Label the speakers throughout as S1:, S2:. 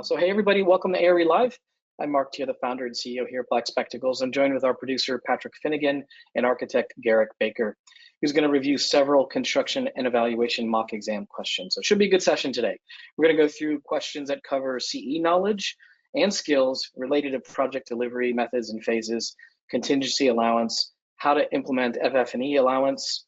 S1: So hey everybody, welcome to ARE Live. I'm Mark Tier, the founder and CEO here at Black Spectacles. I'm joined with our producer, Patrick Finnegan, and architect, Garric Baker, who's going to review several construction and evaluation mock exam questions. So it should be a good session today. We're going to go through questions that cover CE knowledge and skills related to project delivery methods and phases, contingency allowance, how to implement FF&E allowance,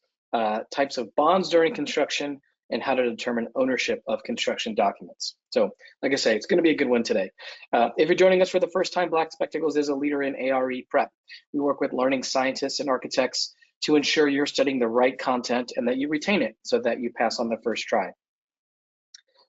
S1: types of bonds during construction, and how to determine ownership of construction documents. So like I say, it's going to be a good one today. If you're joining us for the first time, Black Spectacles is a leader in ARE prep. We work with learning scientists and architects to ensure you're studying the right content and that you retain it so that you pass on the first try.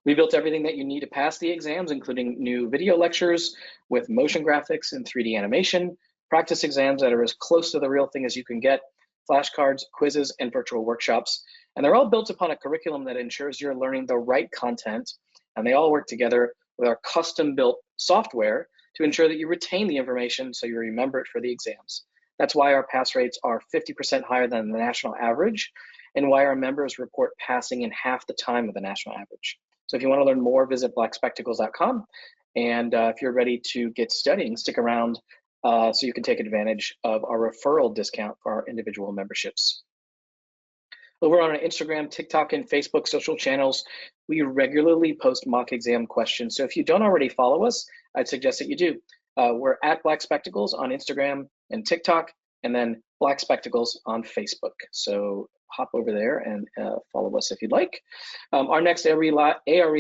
S1: We built everything that you need to pass the exams, including new video lectures with motion graphics and 3D animation, practice exams that are as close to the real thing as you can get, flashcards, quizzes, and virtual workshops. And they're all built upon a curriculum that ensures you're learning the right content, and they all work together with our custom-built software to ensure that you retain the information so you remember it for the exams. That's why our pass rates are 50% higher than the national average, and why our members report passing in half the time of the national average. So if you want to learn more, visit blackspectacles.com. And if you're ready to get studying, stick around so you can take advantage of our referral discount for our individual memberships. Over on our Instagram, TikTok, and Facebook social channels, we regularly post mock exam questions. So if you don't already follow us, I'd suggest that you do. We're at Black Spectacles on Instagram and TikTok, and then Black Spectacles on Facebook. So hop over there and follow us if you'd like. Our next ARE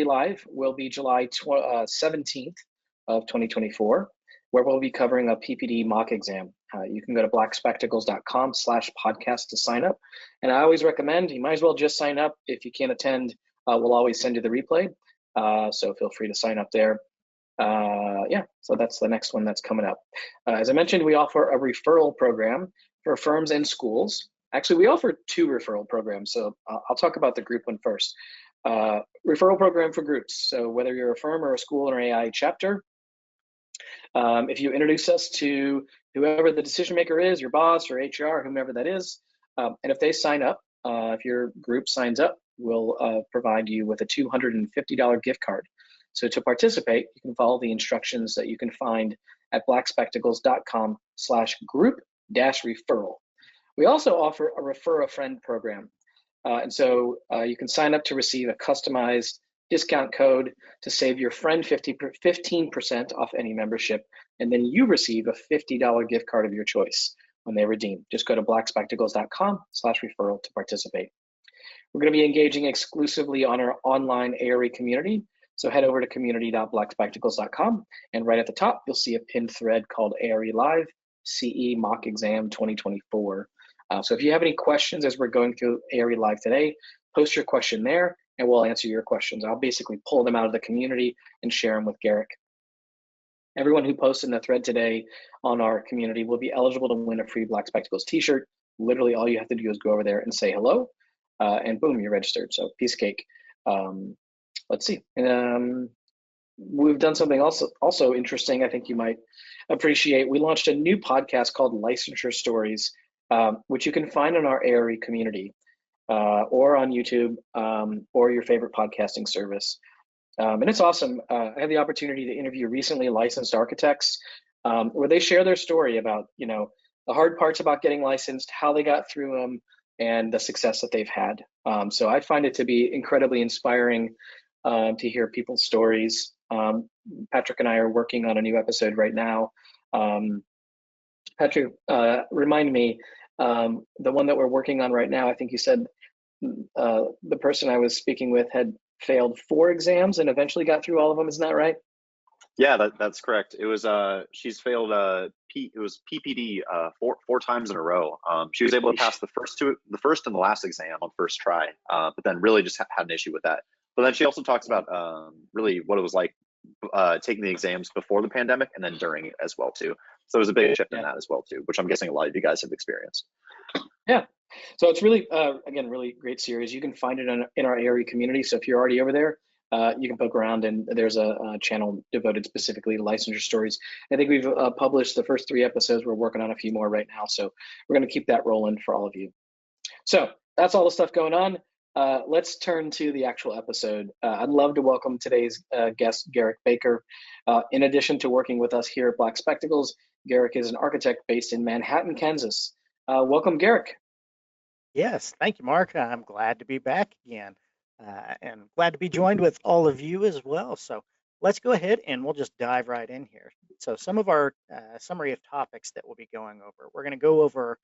S1: Live will be July 17th of 2024, where we'll be covering a PPD mock exam. You can go to blackspectacles.com/podcast to sign up. And I always recommend, you might as well just sign up. If you can't attend, we'll always send you the replay. So feel free to sign up there. Yeah, so that's the next one that's coming up. As I mentioned, we offer a referral program for firms and schools. Actually, we offer two referral programs. So I'll talk about the group one first. Referral program for groups. So whether you're a firm or a school or AI chapter, if you introduce us to whoever the decision maker is, your boss or HR, whomever that is, and if they sign up, if your group signs up, we'll provide you with a $250 gift card. So to participate, you can follow the instructions that you can find at blackspectacles.com/group-referral. We also offer a refer a friend program. And so you can sign up to receive a customized discount code to save your friend 15% off any membership, and then you receive a $50 gift card of your choice when they redeem. Just go to blackspectacles.com/referral to participate. We're going to be engaging exclusively on our online ARE community, so head over to community.blackspectacles.com, and right at the top you'll see a pinned thread called ARE Live CE Mock Exam 2024. So if you have any questions as we're going through ARE Live today, post your question there, and we'll answer your questions. I'll basically pull them out of the community and share them with Garric. Everyone who posts in the thread today on our community will be eligible to win a free Black Spectacles t-shirt. Literally all you have to do is go over there and say hello, and boom, you're registered. So piece of cake. Let's see. We've done something also interesting I think you might appreciate. We launched a new podcast called Licensure Stories, which you can find in our ARE community. Or on YouTube, or your favorite podcasting service. And it's awesome. I had the opportunity to interview recently licensed architects where they share their story about, the hard parts about getting licensed, how they got through them, and the success that they've had. So I find it to be incredibly inspiring to hear people's stories. Patrick and I are working on a new episode right now. Patrick, remind me, the one that we're working on right now, I think you said the person I was speaking with had failed 4 exams and eventually got through all of them. Isn't that right?
S2: Yeah, that's correct. It was she's failed it was PPD four times in a row. She was able to pass the first and the last exam on first try, but then really just had an issue with that. But then she also talks about really what it was like taking the exams before the pandemic and then during it as well too. So it was a big shift in that as well too, which I'm guessing a lot of you guys have experienced.
S1: Yeah. So it's really, again, really great series. You can find it in our ARE community. So if you're already over there, you can poke around, and there's a channel devoted specifically to licensure stories. I think we've published the first 3 episodes. We're working on a few more right now. So we're going to keep that rolling for all of you. So that's all the stuff going on. Let's turn to the actual episode. I'd love to welcome today's guest, Garric Baker. In addition to working with us here at Black Spectacles, Garric is an architect based in Manhattan, Kansas. Welcome, Garric.
S3: Yes, thank you, Mark. I'm glad to be back again and glad to be joined with all of you as well. So let's go ahead and we'll just dive right in here. So some of our summary of topics that we'll be going over. We're going to go over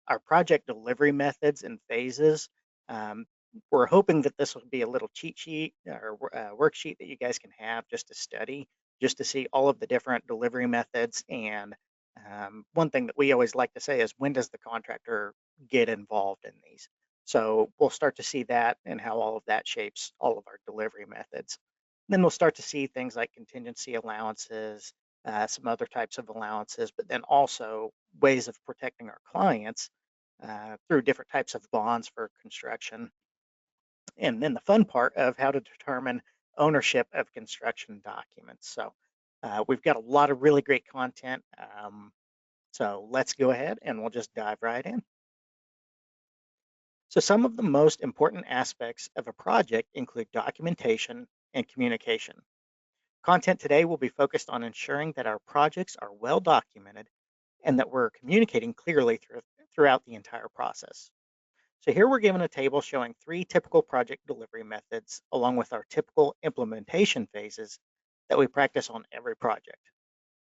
S3: our project delivery methods and phases. Um, we're hoping that this will be a little cheat sheet or worksheet that you guys can have just to study, just to see all of the different delivery methods. And one thing that we always like to say is, when does the contractor get involved in these? So we'll start to see that and how all of that shapes all of our delivery methods. Then we'll start to see things like contingency allowances, some other types of allowances, but then also ways of protecting our clients through different types of bonds for construction. And then the fun part of how to determine ownership of construction documents. So we've got a lot of really great content. So let's go ahead and we'll just dive right in. So some of the most important aspects of a project include documentation and communication. Content today will be focused on ensuring that our projects are well documented and that we're communicating clearly throughout the entire process. So here we're given a table showing 3 typical project delivery methods along with our typical implementation phases that we practice on every project.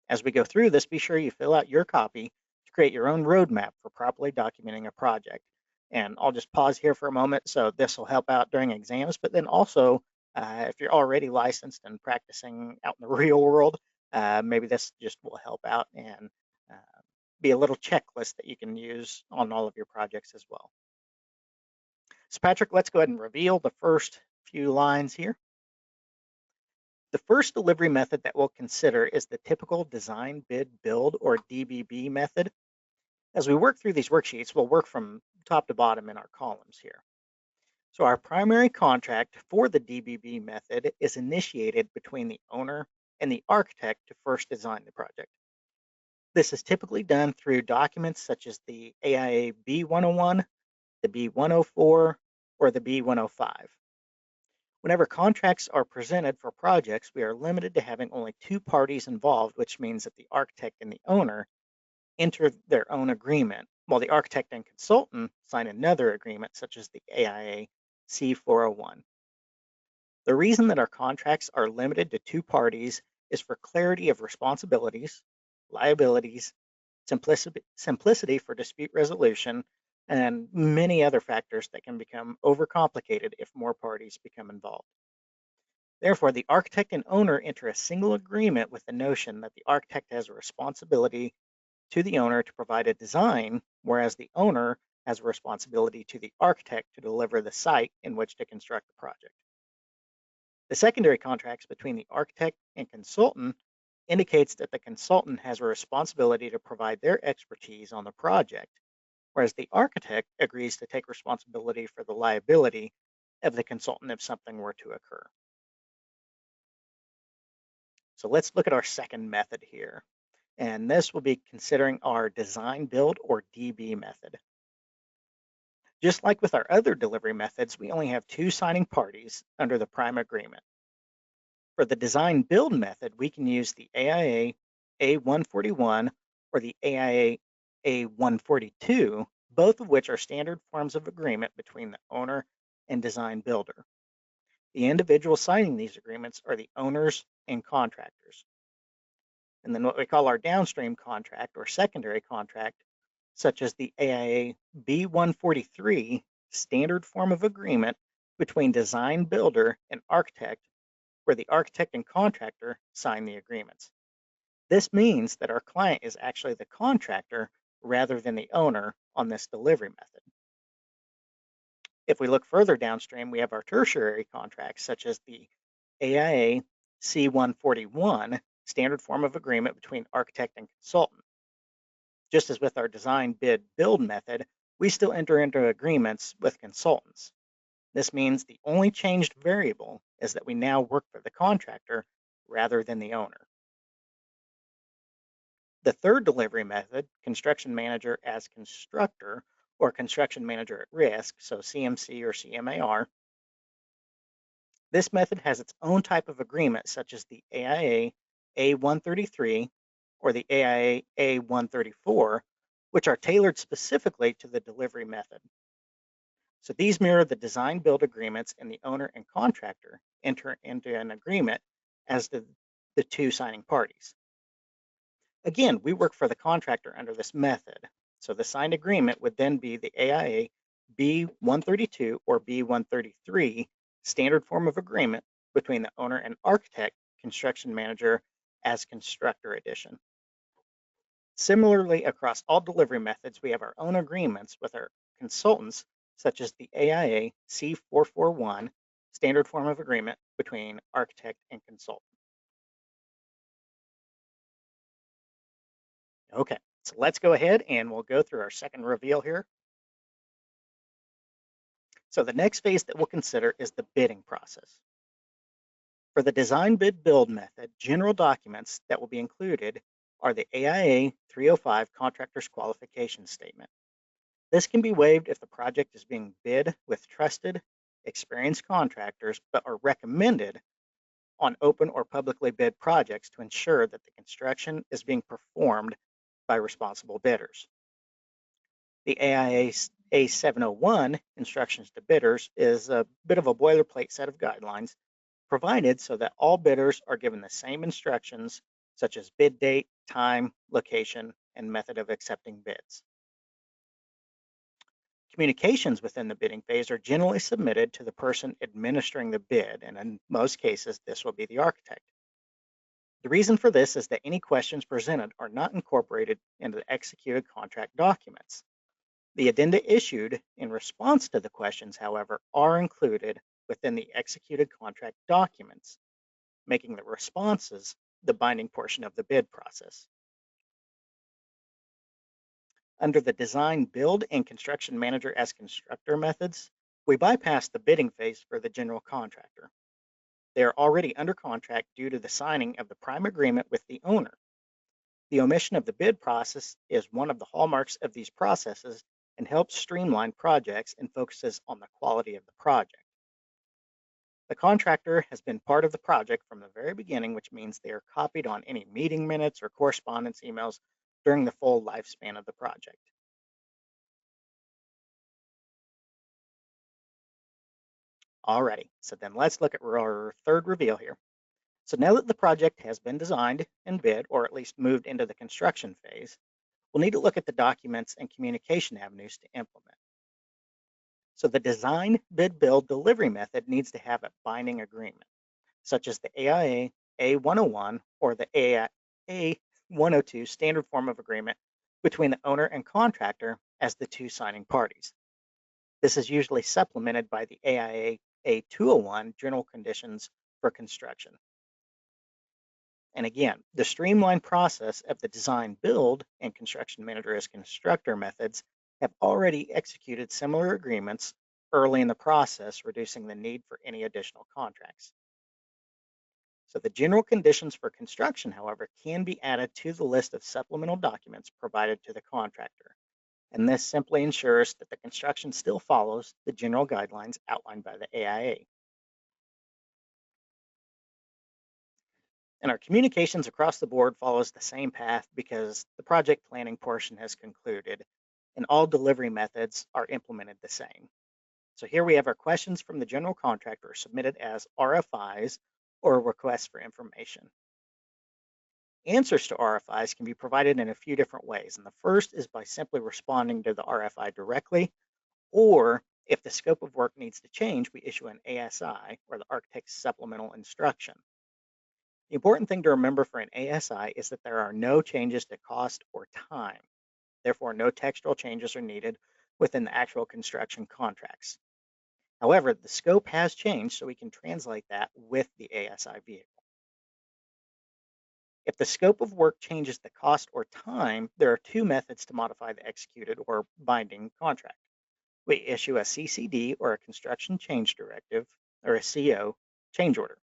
S3: As we go through this, be sure you fill out your copy to create your own roadmap for properly documenting a project. And I'll just pause here for a moment. So this will help out during exams, but then also if you're already licensed and practicing out in the real world, maybe this just will help out and be a little checklist that you can use on all of your projects as well. So Patrick, let's go ahead and reveal the first few lines here. The first delivery method that we'll consider is the typical design, bid, build, or DBB method. As we work through these worksheets, we'll work from top to bottom in our columns here. So our primary contract for the DBB method is initiated between the owner and the architect to first design the project. This is typically done through documents such as the AIA B101, the B104, or the B105. Whenever contracts are presented for projects, we are limited to having only 2 parties involved, which means that the architect and the owner enter their own agreement, while the architect and consultant sign another agreement, such as the AIA C401. The reason that our contracts are limited to 2 parties is for clarity of responsibilities, liabilities, simplicity for dispute resolution, and many other factors that can become overcomplicated if more parties become involved. Therefore, the architect and owner enter a single agreement with the notion that the architect has a responsibility to the owner to provide a design, whereas the owner has a responsibility to the architect to deliver the site in which to construct the project. The secondary contracts between the architect and consultant indicates that the consultant has a responsibility to provide their expertise on the project, whereas the architect agrees to take responsibility for the liability of the consultant if something were to occur. So let's look at our second method here. And this will be considering our design, build, or DB method. Just like with our other delivery methods, we only have 2 signing parties under the prime agreement. For the design build method, we can use the AIA A141 or the AIA A142, both of which are standard forms of agreement between the owner and design builder. The individuals signing these agreements are the owners and contractors. And then what we call our downstream contract or secondary contract, such as the AIA B143 standard form of agreement between design builder and architect, where the architect and contractor sign the agreements. This means that our client is actually the contractor rather than the owner on this delivery method. If we look further downstream, we have our tertiary contracts, such as the AIA C141 standard form of agreement between architect and consultant. Just as with our design bid build method, we still enter into agreements with consultants. This means the only changed variable is that we now work for the contractor rather than the owner. The third delivery method, construction manager as constructor, or construction manager at risk, so CMC or CMAR. This method has its own type of agreement, such as the AIA A133 or the AIA A134, which are tailored specifically to the delivery method. So these mirror the design build agreements, and the owner and contractor enter into an agreement as the two signing parties. Again, we work for the contractor under this method. So the signed agreement would then be the AIA B132 or B133 standard form of agreement between the owner and architect, construction manager as constructor edition. Similarly, across all delivery methods, we have our own agreements with our consultants, such as the AIA C441 standard form of agreement between architect and consultant. Okay, so let's go ahead and we'll go through our second reveal here. So the next phase that we'll consider is the bidding process. For the design bid build method, general documents that will be included are the AIA 305 Contractor's Qualification Statement. This can be waived if the project is being bid with trusted, experienced contractors, but are recommended on open or publicly bid projects to ensure that the construction is being performed by responsible bidders. The AIA A701 Instructions to Bidders is a bit of a boilerplate set of guidelines provided so that all bidders are given the same instructions, such as bid date, time, location, and method of accepting bids. Communications within the bidding phase are generally submitted to the person administering the bid, and in most cases, this will be the architect. The reason for this is that any questions presented are not incorporated into the executed contract documents. The addenda issued in response to the questions, however, are included within the executed contract documents, making the responses the binding portion of the bid process. Under the design, build, and construction manager as constructor methods, we bypass the bidding phase for the general contractor. They are already under contract due to the signing of the prime agreement with the owner. The omission of the bid process is one of the hallmarks of these processes and helps streamline projects and focuses on the quality of the project. The contractor has been part of the project from the very beginning, which means they are copied on any meeting minutes or correspondence emails during the full lifespan of the project. Alrighty, so then let's look at our third reveal here. So now that the project has been designed and bid, or at least moved into the construction phase, we'll need to look at the documents and communication avenues to implement. So the design, bid, build, delivery method needs to have a binding agreement, such as the AIA A101 or the AIA A102 standard form of agreement between the owner and contractor as the two signing parties. This is usually supplemented by the AIA A201 general conditions for construction. And again, the streamlined process of the design, build, and construction manager as constructor methods have already executed similar agreements early in the process, reducing the need for any additional contracts. So the general conditions for construction, however, can be added to the list of supplemental documents provided to the contractor. And this simply ensures that the construction still follows the general guidelines outlined by the AIA. And our communications across the board follows the same path because the project planning portion has concluded and all delivery methods are implemented the same. So here we have our questions from the general contractor submitted as RFIs or requests for information. Answers to RFIs can be provided in a few different ways. And the first is by simply responding to the RFI directly, or if the scope of work needs to change, we issue an ASI or the architect's supplemental instruction. The important thing to remember for an ASI is that there are no changes to cost or time. Therefore, no textual changes are needed within the actual construction contracts. However, the scope has changed, so we can translate that with the ASI vehicle. If the scope of work changes the cost or time, there are two methods to modify the executed or binding contract. We issue a CCD or a construction change directive or a CO change order.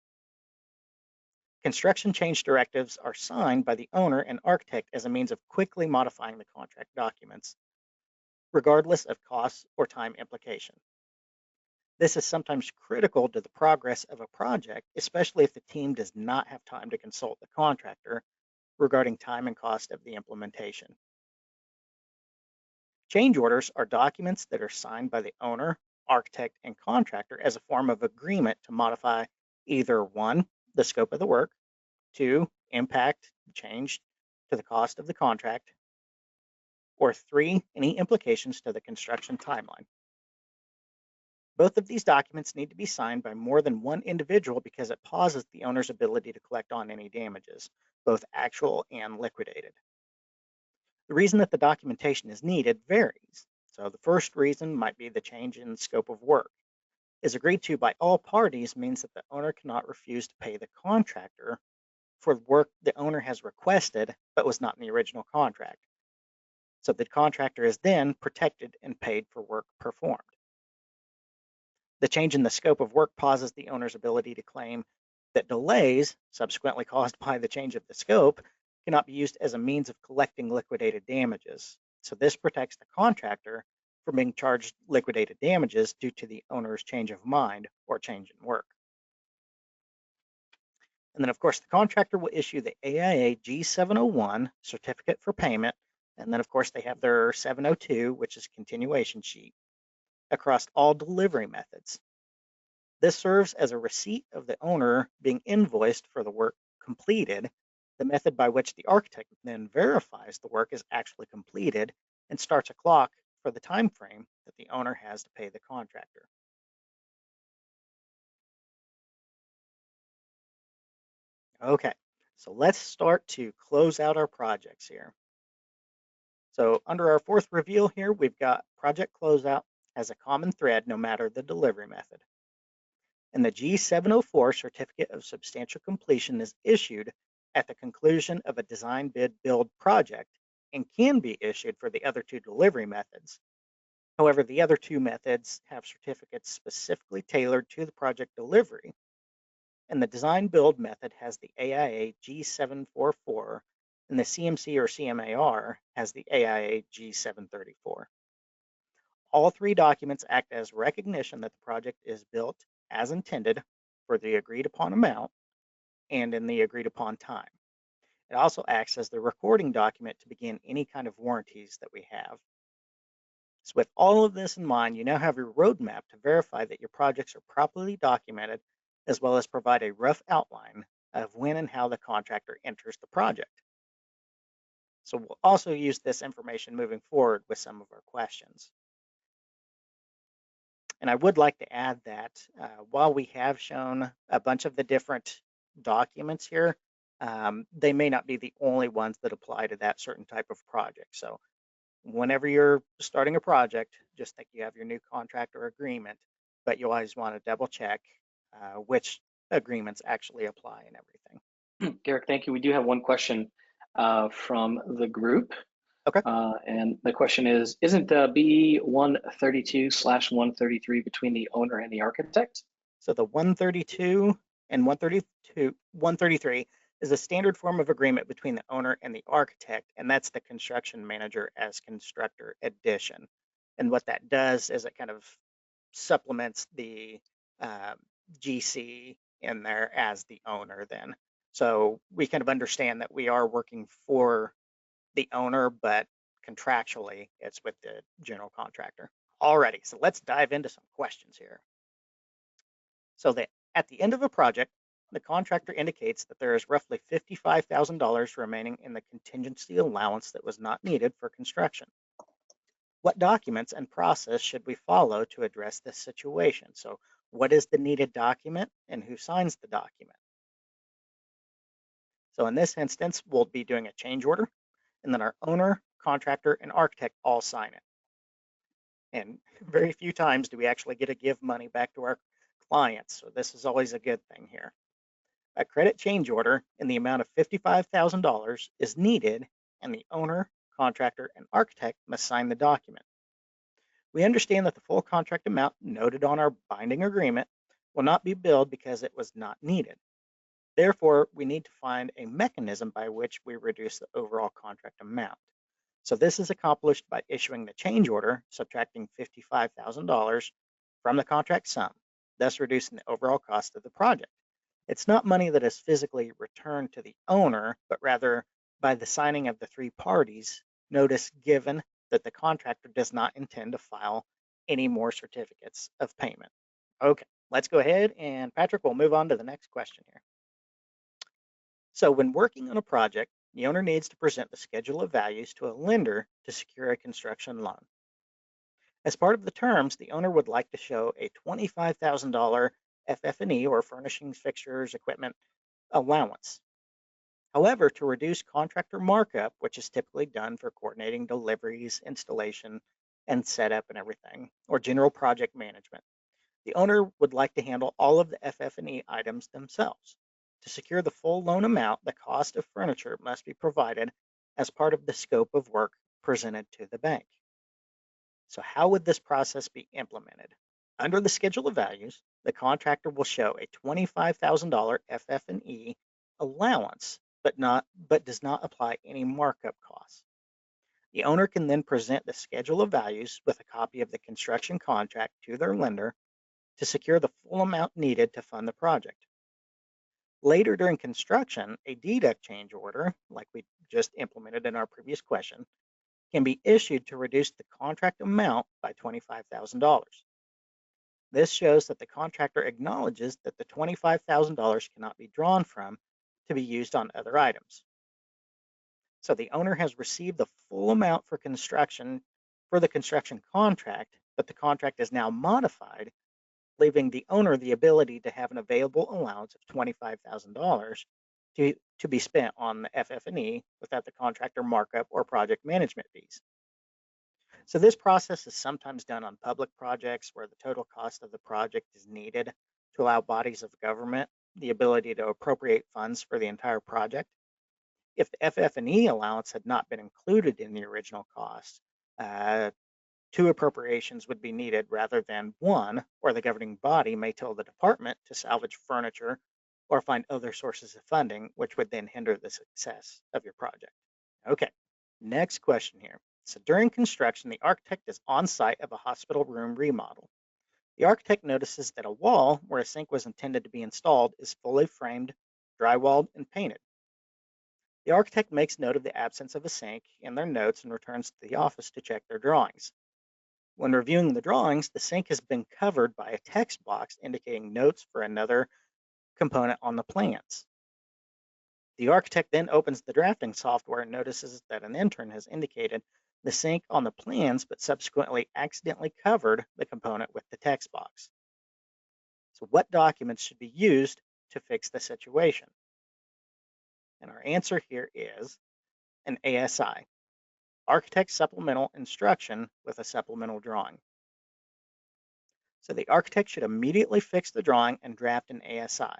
S3: Construction change directives are signed by the owner and architect as a means of quickly modifying the contract documents, regardless of cost or time implication. This is sometimes critical to the progress of a project, especially if the team does not have time to consult the contractor regarding time and cost of the implementation. Change orders are documents that are signed by the owner, architect, and contractor as a form of agreement to modify either 1, the scope of the work, 2, impact change to the cost of the contract, or 3, any implications to the construction timeline. Both of these documents need to be signed by more than one individual because it pauses the owner's ability to collect on any damages, both actual and liquidated. The reason that the documentation is needed varies. So the first reason might be the change in scope of work. Is agreed to by all parties means that the owner cannot refuse to pay the contractor for work the owner has requested but was not in the original contract. So the contractor is then protected and paid for work performed. The change in the scope of work pauses the owner's ability to claim that delays, subsequently caused by the change of the scope, cannot be used as a means of collecting liquidated damages. So this protects the contractor from being charged liquidated damages due to the owner's change of mind or change in work. And then, of course, the contractor will issue the AIA G701 certificate for payment. And then, of course, they have their 702, which is continuation sheet, across all delivery methods. This serves as a receipt of the owner being invoiced for the work completed, the method by which the architect then verifies the work is actually completed and starts a clock for the time frame that the owner has to pay the contractor. Okay, so let's start to close out our projects here. So under our fourth reveal here, we've got project closeout as a common thread no matter the delivery method. And the G704 certificate of substantial completion is issued at the conclusion of a design bid build project and can be issued for the other 2 delivery methods. However, the other 2 methods have certificates specifically tailored to the project delivery, and the design build method has the AIA G744 and the CMC or CMAR has the AIA G734. All 3 documents act as recognition that the project is built as intended for the agreed upon amount and in the agreed upon time. It also acts as the recording document to begin any kind of warranties that we have. So with all of this in mind, you now have your roadmap to verify that your projects are properly documented, as well as provide a rough outline of when and how the contractor enters the project. So we'll also use this information moving forward with some of our questions. And I would like to add that while we have shown a bunch of the different documents here, they may not be the only ones that apply to that certain type of project. So whenever you're starting a project, just think you have your new contract or agreement, but you always want to double check which agreements actually apply and everything.
S1: Garric, thank you. We do have one question from the group.
S3: Okay.
S1: And the question is, isn't BE 132/133 between the owner and the architect?
S3: So the 132 and 133 is a standard form of agreement between the owner and the architect, and that's the construction manager as constructor addition. And what that does is it kind of supplements the GC in there as the owner then. So we kind of understand that we are working for the owner, but contractually it's with the general contractor. Alrighty, so let's dive into some questions here. So that at the end of a project, the contractor indicates that there is roughly $55,000 remaining in the contingency allowance that was not needed for construction. What documents and process should we follow to address this situation? So what is the needed document and who signs the document? So in this instance, we'll be doing a change order, and then our owner, contractor, and architect all sign it. And very few times do we actually get to give money back to our clients, so this is always a good thing here. A credit change order in the amount of $55,000 is needed, and the owner, contractor, and architect must sign the document. We understand that the full contract amount noted on our binding agreement will not be billed because it was not needed. Therefore, we need to find a mechanism by which we reduce the overall contract amount. So this is accomplished by issuing the change order, subtracting $55,000 from the contract sum, thus reducing the overall cost of the project. It's not money that is physically returned to the owner, but rather by the signing of the three parties, notice given that the contractor does not intend to file any more certificates of payment. Okay, let's go ahead and Patrick, we'll move on to the next question here. So when working on a project, the owner needs to present the schedule of values to a lender to secure a construction loan. As part of the terms, the owner would like to show a $25,000 FF&E or furnishings, fixtures, equipment allowance. However, to reduce contractor markup, which is typically done for coordinating deliveries, installation, and setup and everything, or general project management, the owner would like to handle all of the FF&E items themselves. To secure the full loan amount, the cost of furniture must be provided as part of the scope of work presented to the bank. So how would this process be implemented? Under the schedule of values, the contractor will show a $25,000 FF&E allowance, but does not apply any markup costs. The owner can then present the schedule of values with a copy of the construction contract to their lender to secure the full amount needed to fund the project. Later during construction, a deduct change order, like we just implemented in our previous question, can be issued to reduce the contract amount by $25,000. This shows that the contractor acknowledges that the $25,000 cannot be drawn from to be used on other items. So the owner has received the full amount for the construction contract, but the contract is now modified, leaving the owner the ability to have an available allowance of $25,000 to be spent on the FF&E without the contractor markup or project management fees. So this process is sometimes done on public projects where the total cost of the project is needed to allow bodies of government the ability to appropriate funds for the entire project. If the FF&E allowance had not been included in the original cost, two appropriations would be needed rather than one, or the governing body may tell the department to salvage furniture or find other sources of funding, which would then hinder the success of your project. Okay, next question here. So during construction, the architect is on site of a hospital room remodel. The architect notices that a wall where a sink was intended to be installed is fully framed, drywalled, and painted. The architect makes note of the absence of a sink in their notes and returns to the office to check their drawings. When reviewing the drawings, the sink has been covered by a text box indicating notes for another component on the plans. The architect then opens the drafting software and notices that an intern has indicated the sink on the plans, but subsequently accidentally covered the component with the text box. So what documents should be used to fix the situation? And our answer here is an ASI, Architect Supplemental Instruction with a supplemental drawing. So the architect should immediately fix the drawing and draft an ASI.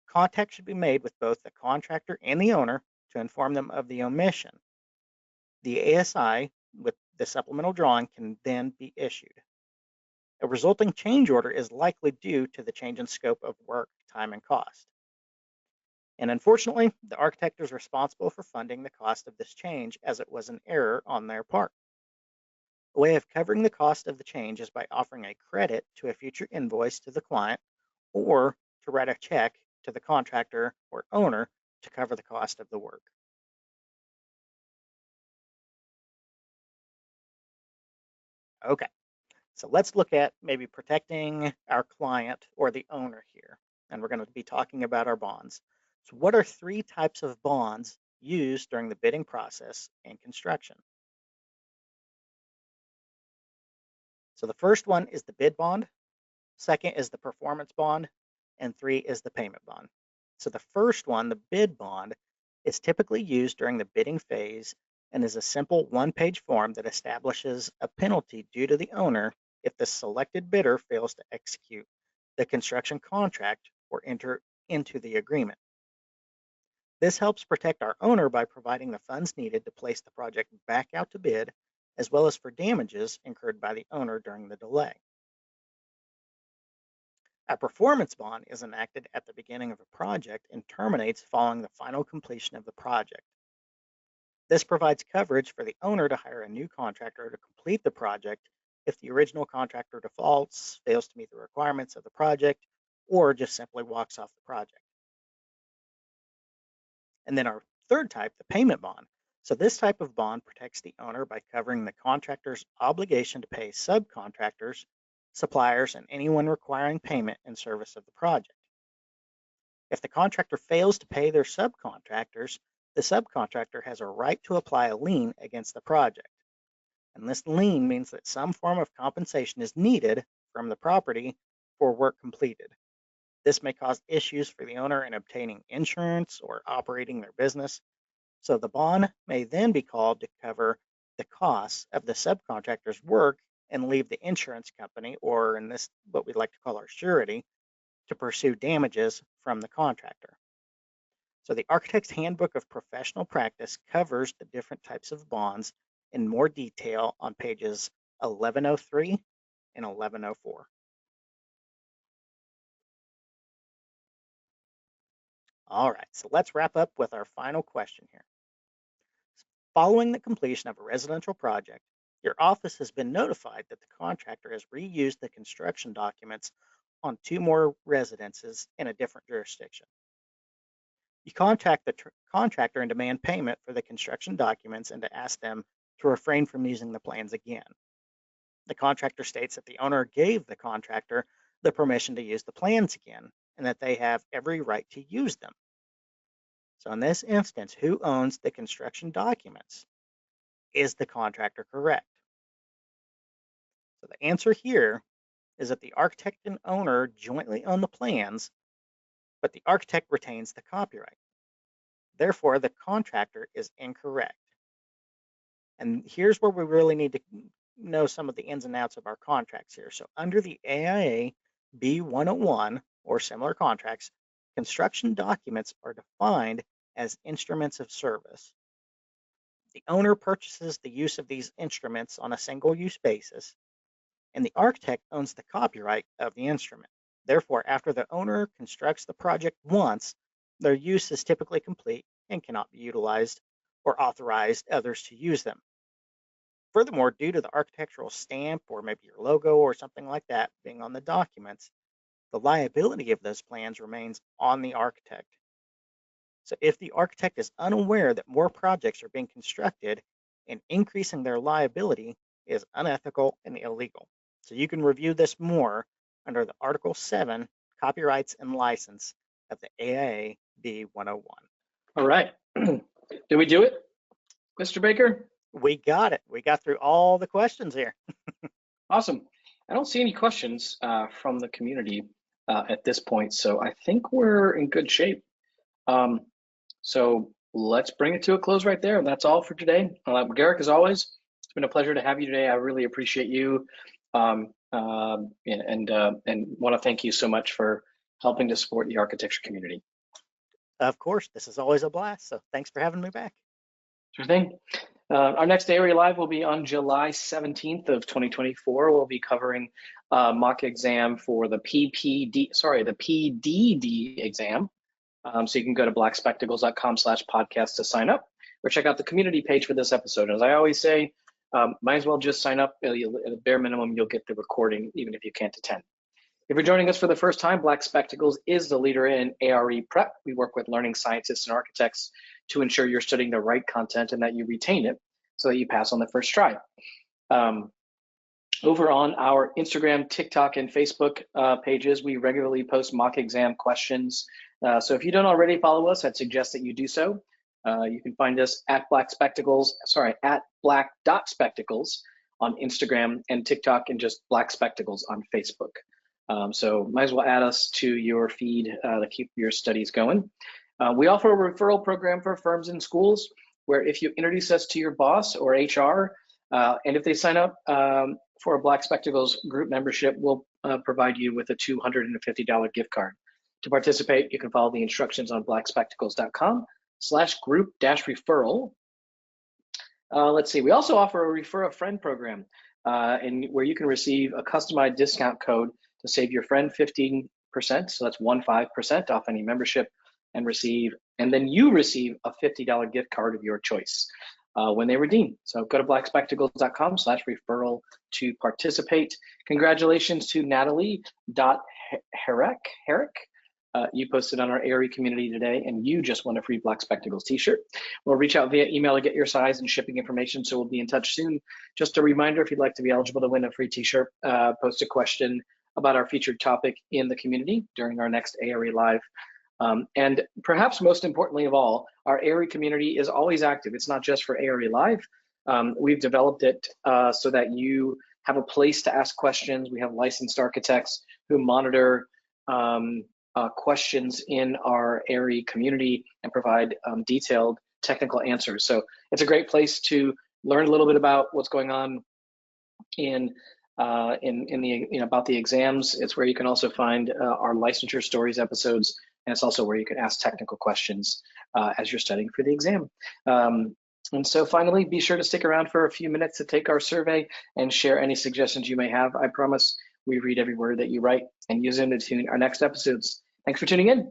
S3: Contact should be made with both the contractor and the owner to inform them of the omission. The ASI with the supplemental drawing can then be issued. A resulting change order is likely due to the change in scope of work, time, and cost. And unfortunately, the architect is responsible for funding the cost of this change as it was an error on their part. A way of covering the cost of the change is by offering a credit to a future invoice to the client or to write a check to the contractor or owner to cover the cost of the work. Okay, so let's look at maybe protecting our client or the owner here. And we're going to be talking about our bonds. So what are three types of bonds used during the bidding process and construction? So the first one is the bid bond, second is the performance bond, and three is the payment bond. So the first one, the bid bond, is typically used during the bidding phase and is a simple one-page form that establishes a penalty due to the owner if the selected bidder fails to execute the construction contract or enter into the agreement. This helps protect our owner by providing the funds needed to place the project back out to bid, as well as for damages incurred by the owner during the delay. A performance bond is enacted at the beginning of a project and terminates following the final completion of the project. This provides coverage for the owner to hire a new contractor to complete the project if the original contractor defaults, fails to meet the requirements of the project, or just simply walks off the project. And then our third type, the payment bond. So this type of bond protects the owner by covering the contractor's obligation to pay subcontractors, suppliers, and anyone requiring payment in service of the project. If the contractor fails to pay their subcontractors, the subcontractor has a right to apply a lien against the project. And this lien means that some form of compensation is needed from the property for work completed. This may cause issues for the owner in obtaining insurance or operating their business. So the bond may then be called to cover the costs of the subcontractor's work and leave the insurance company, or in this, what we like to call our surety, to pursue damages from the contractor. So the Architect's Handbook of Professional Practice covers the different types of bonds in more detail on pages 1103 and 1104. All right, so let's wrap up with our final question here. Following the completion of a residential project, your office has been notified that the contractor has reused the construction documents on 2 more residences in a different jurisdiction. You contact the contractor and demand payment for the construction documents and to ask them to refrain from using the plans again. The contractor states that the owner gave the contractor the permission to use the plans again and that they have every right to use them. So in this instance, who owns the construction documents? Is the contractor correct? So the answer here is that the architect and owner jointly own the plans, but the architect retains the copyright. Therefore, the contractor is incorrect. And here's where we really need to know some of the ins and outs of our contracts here. So under the AIA B101 or similar contracts, construction documents are defined as instruments of service. The owner purchases the use of these instruments on a single-use basis, and the architect owns the copyright of the instrument. Therefore, after the owner constructs the project once, their use is typically complete and cannot be utilized or authorized others to use them. Furthermore, due to the architectural stamp or maybe your logo or something like that being on the documents, the liability of those plans remains on the architect. So if the architect is unaware that more projects are being constructed, and increasing their liability is unethical and illegal. So you can review this more under the Article 7, Copyrights and License of the AIA B101.
S1: All right. Did we do it, Mr. Baker?
S3: We got it. We got through all the questions here.
S1: Awesome. I don't see any questions from the community at this point, so I think we're in good shape. So let's bring it to a close right there. That's all for today. Garric, as always, it's been a pleasure to have you today. I really appreciate you, and want to thank you so much for helping to support the architecture community.
S3: Of course, this is always a blast. So thanks for having me back.
S1: Sure thing. Our next AREA Live will be on July 17th of 2024. We'll be covering mock exam for the PDD exam. So you can go to blackspectacles.com/podcast to sign up, or check out the community page for this episode. As I always say, might as well just sign up. At a bare minimum, you'll get the recording, even if you can't attend. If you're joining us for the first time, Black Spectacles is the leader in ARE prep. We work with learning scientists and architects to ensure you're studying the right content and that you retain it so that you pass on the first try. Over on our Instagram, TikTok, and Facebook pages, we regularly post mock exam questions. So if you don't already follow us, I'd suggest that you do so. You can find us at black.spectacles on Instagram and TikTok, and just Black Spectacles on Facebook. So might as well add us to your feed to keep your studies going. We offer a referral program for firms and schools where if you introduce us to your boss or HR, and if they sign up for a Black Spectacles group membership, we'll provide you with a $250 gift card. To participate, you can follow the instructions on blackspectacles.com/group-referral. Let's see, we also offer a Refer a Friend program where you can receive a customized discount code to save your friend 15%, so that's 15% off any membership, and then you receive a $50 gift card of your choice. when they redeem. So go to blackspectacles.com/referral to participate. Congratulations to Natalie.Herrick. You posted on our ARE community today, and you just won a free Black Spectacles t-shirt. We'll reach out via email to get your size and shipping information, so we'll be in touch soon. Just a reminder, if you'd like to be eligible to win a free t-shirt, post a question about our featured topic in the community during our next ARE Live. And perhaps most importantly of all, our ARE community is always active. It's not just for ARE Live. We've developed it so that you have a place to ask questions. We have licensed architects who monitor questions in our ARE community and provide detailed technical answers. So it's a great place to learn a little bit about what's going on in the about the exams. It's where you can also find our licensure stories episodes, and it's also where you can ask technical questions as you're studying for the exam. And so finally, be sure to stick around for a few minutes to take our survey and share any suggestions you may have. I promise we read every word that you write and use them to tune our next episodes. Thanks for tuning in.